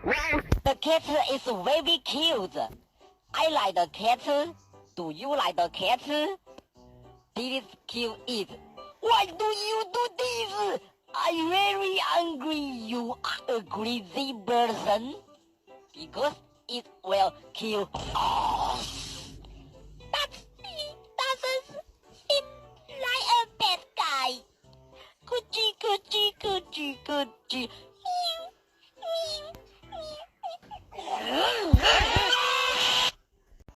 The cat is very cute. I like the cat. Do you like the cat? This kill it. Why do you do this? I'm very angry. You are a crazy person. Because it will kill us. He doesn't seem like a bad guy. Coochie, coochie, coochie, coochie.